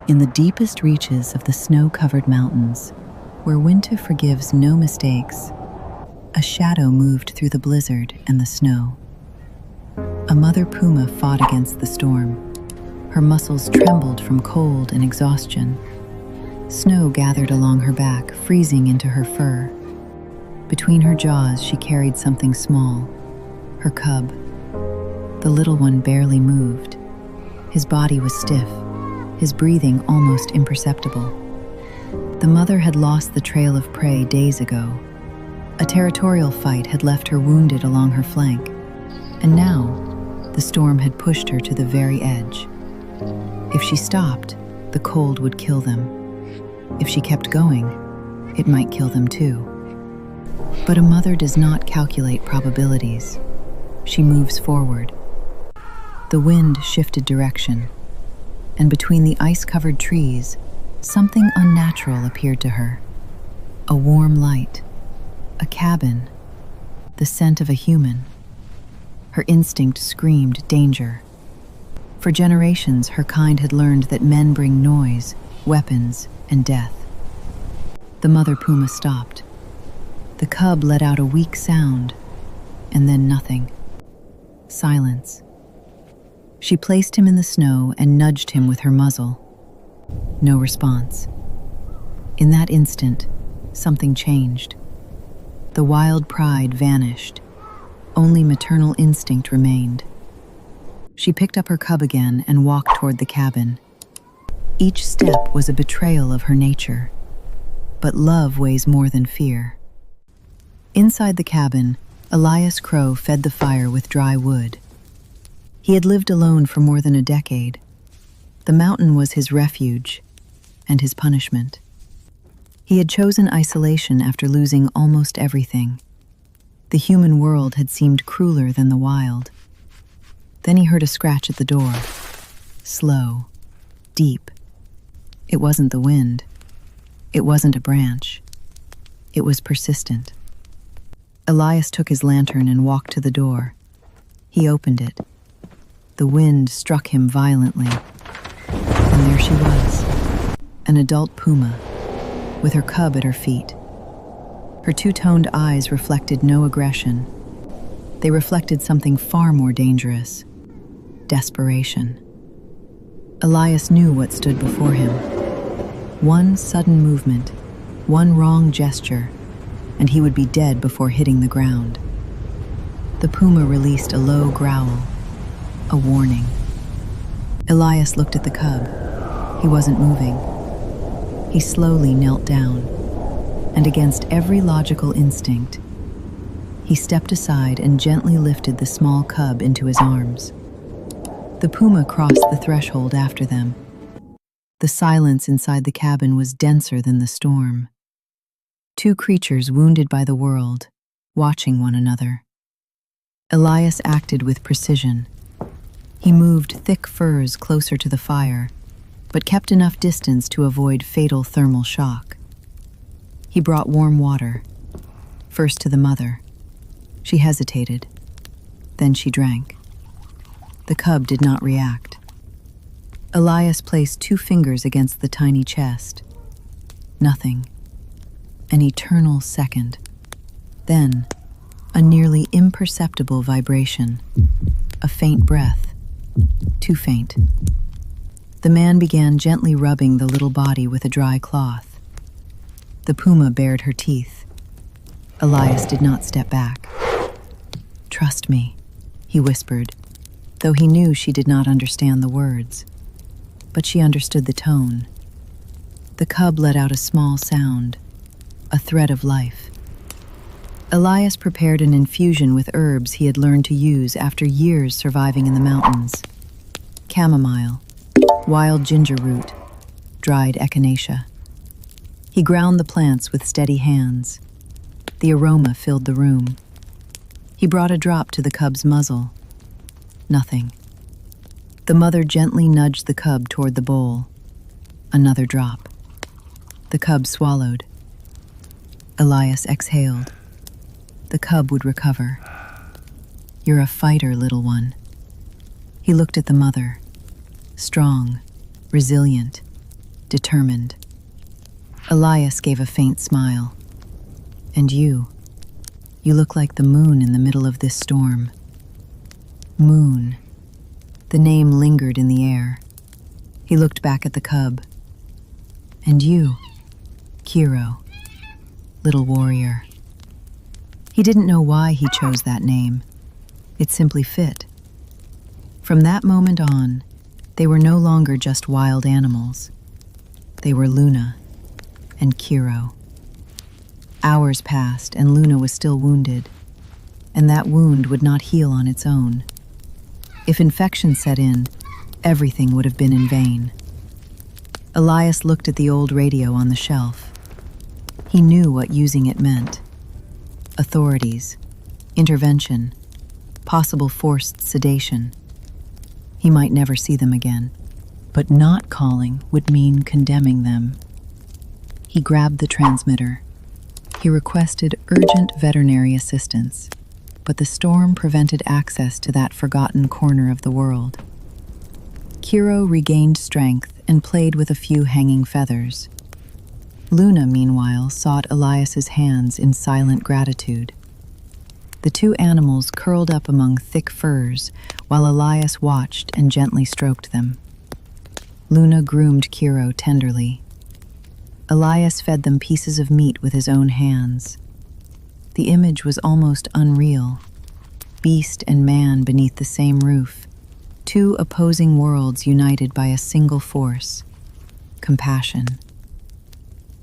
In the deepest reaches of the snow-covered mountains, where winter forgives no mistakes, a shadow moved through the blizzard and the snow. A mother puma fought against the storm. Her muscles trembled from cold and exhaustion. Snow gathered along her back, freezing into her fur. Between her jaws, she carried something small, her cub. The little one barely moved. His body was stiff, his breathing almost imperceptible. The mother had lost the trail of prey days ago. A territorial fight had left her wounded along her flank, and now the storm had pushed her to the very edge. If she stopped, the cold would kill them. If she kept going, it might kill them too. But a mother does not calculate probabilities. She moves forward. The wind shifted direction, and between the ice-covered trees, something unnatural appeared to her. A warm light, a cabin, the scent of a human. Her instinct screamed danger. For generations, her kind had learned that men bring noise, weapons, and death. The mother puma stopped. The cub let out a weak sound, and then nothing. Silence. She placed him in the snow and nudged him with her muzzle. No response. In that instant, something changed. The wild pride vanished. Only maternal instinct remained. She picked up her cub again and walked toward the cabin. Each step was a betrayal of her nature. But love weighs more than fear. Inside the cabin, Elias Crow fed the fire with dry wood. He had lived alone for more than a decade. The mountain was his refuge and his punishment. He had chosen isolation after losing almost everything. The human world had seemed crueler than the wild. Then he heard a scratch at the door. Slow, deep. It wasn't the wind. It wasn't a branch. It was persistent. Elias took his lantern and walked to the door. He opened it. The wind struck him violently. And there she was, an adult puma, with her cub at her feet. Her two-toned eyes reflected no aggression. They reflected something far more dangerous: desperation. Elias knew what stood before him. One sudden movement, one wrong gesture, and he would be dead before hitting the ground. The puma released a low growl, a warning. Elias looked at the cub. He wasn't moving. He slowly knelt down, and against every logical instinct, he stepped aside and gently lifted the small cub into his arms. The puma crossed the threshold after them. The silence inside the cabin was denser than the storm. Two creatures wounded by the world, watching one another. Elias acted with precision. He moved thick furs closer to the fire, but kept enough distance to avoid fatal thermal shock. He brought warm water, first to the mother. She hesitated. Then she drank. The cub did not react. Elias placed 2 fingers against the tiny chest. Nothing. An eternal second. Then, a nearly imperceptible vibration. A faint breath. Too faint. The man began gently rubbing the little body with a dry cloth. The puma bared her teeth. Elias did not step back. "Trust me," he whispered, though he knew she did not understand the words. But she understood the tone. The cub let out a small sound, a thread of life. Elias prepared an infusion with herbs he had learned to use after years surviving in the mountains. Chamomile, wild ginger root, dried echinacea. He ground the plants with steady hands. The aroma filled the room. He brought a drop to the cub's muzzle. Nothing. The mother gently nudged the cub toward the bowl. Another drop. The cub swallowed. Elias exhaled. The cub would recover. "You're a fighter, little one." He looked at the mother. Strong, resilient, determined. Elias gave a faint smile. "And you look like the moon in the middle of this storm." Moon. The name lingered in the air. He looked back at the cub. "And you, Kiro, little warrior." He didn't know why he chose that name. It simply fit. From that moment on, they were no longer just wild animals. They were Luna and Kiro. Hours passed and Luna was still wounded, and that wound would not heal on its own. If infection set in, everything would have been in vain. Elias looked at the old radio on the shelf. He knew what using it meant. Authorities, intervention, possible forced sedation. He might never see them again, but not calling would mean condemning them. He grabbed the transmitter. He requested urgent veterinary assistance, but the storm prevented access to that forgotten corner of the world. Kiro regained strength and played with a few hanging feathers. Luna, meanwhile, sought Elias's hands in silent gratitude. The two animals curled up among thick furs while Elias watched and gently stroked them. Luna groomed Kiro tenderly. Elias fed them pieces of meat with his own hands. The image was almost unreal. Beast and man beneath the same roof. Two opposing worlds united by a single force: compassion.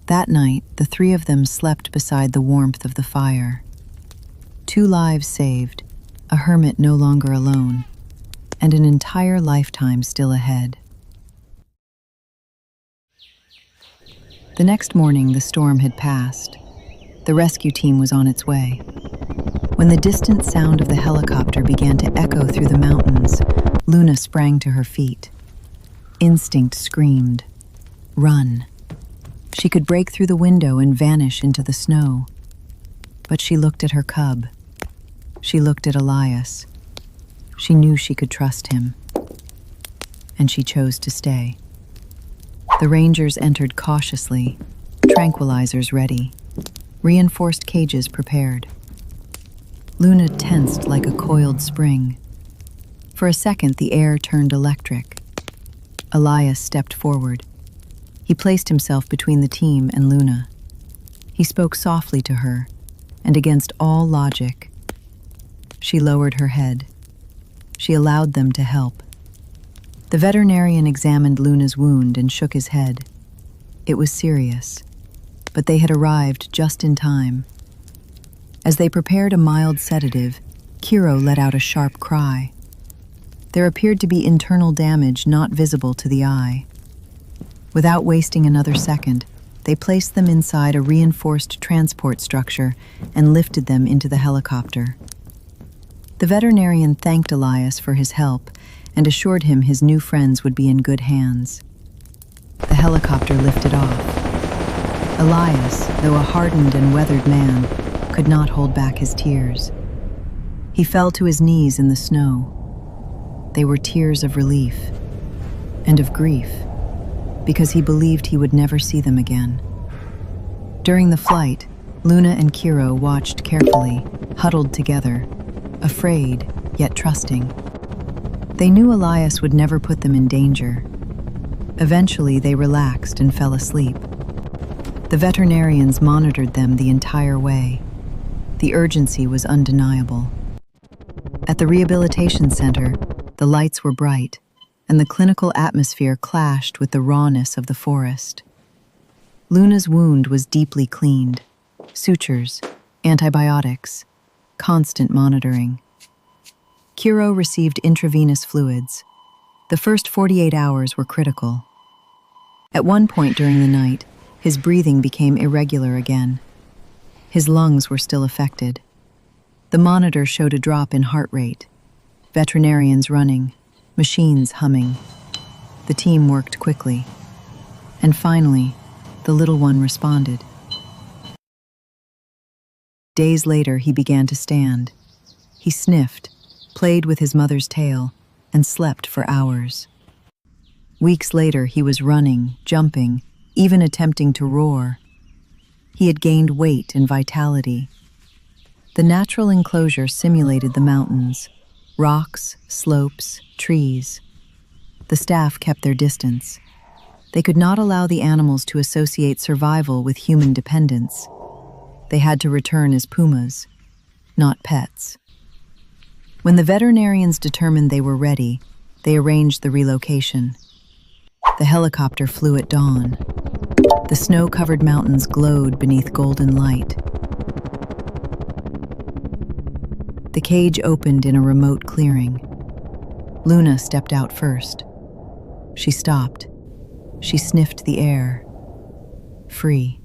That night, the three of them slept beside the warmth of the fire. 2 lives saved, a hermit no longer alone, and an entire lifetime still ahead. The next morning, the storm had passed. The rescue team was on its way. When the distant sound of the helicopter began to echo through the mountains, Luna sprang to her feet. Instinct screamed, "Run." She could break through the window and vanish into the snow. But she looked at her cub. She looked at Elias. She knew she could trust him. And she chose to stay. The rangers entered cautiously, tranquilizers ready, reinforced cages prepared. Luna tensed like a coiled spring. For a second, the air turned electric. Elias stepped forward. He placed himself between the team and Luna. He spoke softly to her, and against all logic. She lowered her head. She allowed them to help. The veterinarian examined Luna's wound and shook his head. It was serious, but they had arrived just in time. As they prepared a mild sedative, Kiro let out a sharp cry. There appeared to be internal damage not visible to the eye. Without wasting another second, they placed them inside a reinforced transport structure and lifted them into the helicopter. The veterinarian thanked Elias for his help and assured him his new friends would be in good hands. The helicopter lifted off. Elias, though a hardened and weathered man, could not hold back his tears. He fell to his knees in the snow. They were tears of relief and of grief, because he believed he would never see them again. During the flight, Luna and Kiro watched carefully, huddled together, afraid yet trusting. They knew Elias would never put them in danger. Eventually, they relaxed and fell asleep. The veterinarians monitored them the entire way. The urgency was undeniable. At the rehabilitation center, the lights were bright, and the clinical atmosphere clashed with the rawness of the forest. Luna's wound was deeply cleaned. Sutures, antibiotics, constant monitoring. Kiro received intravenous fluids. The first 48 hours were critical. At one point during the night, his breathing became irregular again. His lungs were still affected. The monitor showed a drop in heart rate. Veterinarians running, machines humming. The team worked quickly. And finally, the little one responded. Days later, he began to stand. He sniffed, played with his mother's tail, and slept for hours. Weeks later, he was running, jumping, even attempting to roar. He had gained weight and vitality. The natural enclosure simulated the mountains, rocks, slopes, trees. The staff kept their distance. They could not allow the animals to associate survival with human dependence. They had to return as pumas, not pets. When the veterinarians determined they were ready, they arranged the relocation. The helicopter flew at dawn. The snow-covered mountains glowed beneath golden light. The cage opened in a remote clearing. Luna stepped out first. She stopped. She sniffed the air. Free.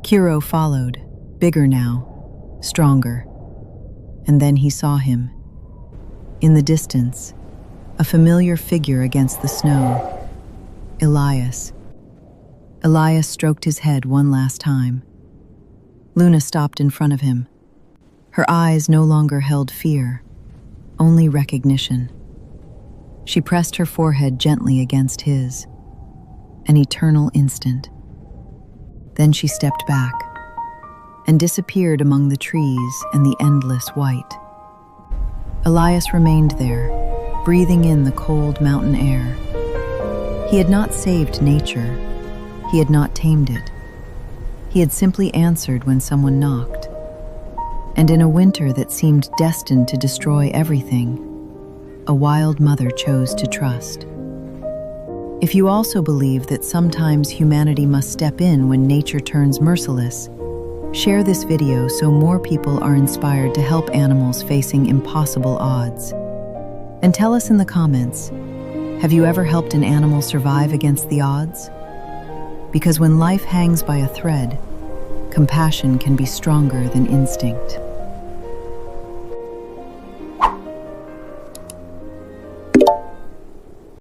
Kuro followed, bigger now, stronger. And then he saw him. In the distance, a familiar figure against the snow. Elias. Elias stroked his head one last time. Luna stopped in front of him. Her eyes no longer held fear, only recognition. She pressed her forehead gently against his. An eternal instant. Then she stepped back and disappeared among the trees and the endless white. Elias remained there, breathing in the cold mountain air. He had not saved nature. He had not tamed it. He had simply answered when someone knocked. And in a winter that seemed destined to destroy everything, a wild mother chose to trust. If you also believe that sometimes humanity must step in when nature turns merciless, share this video so more people are inspired to help animals facing impossible odds. And tell us in the comments, have you ever helped an animal survive against the odds? Because when life hangs by a thread, compassion can be stronger than instinct.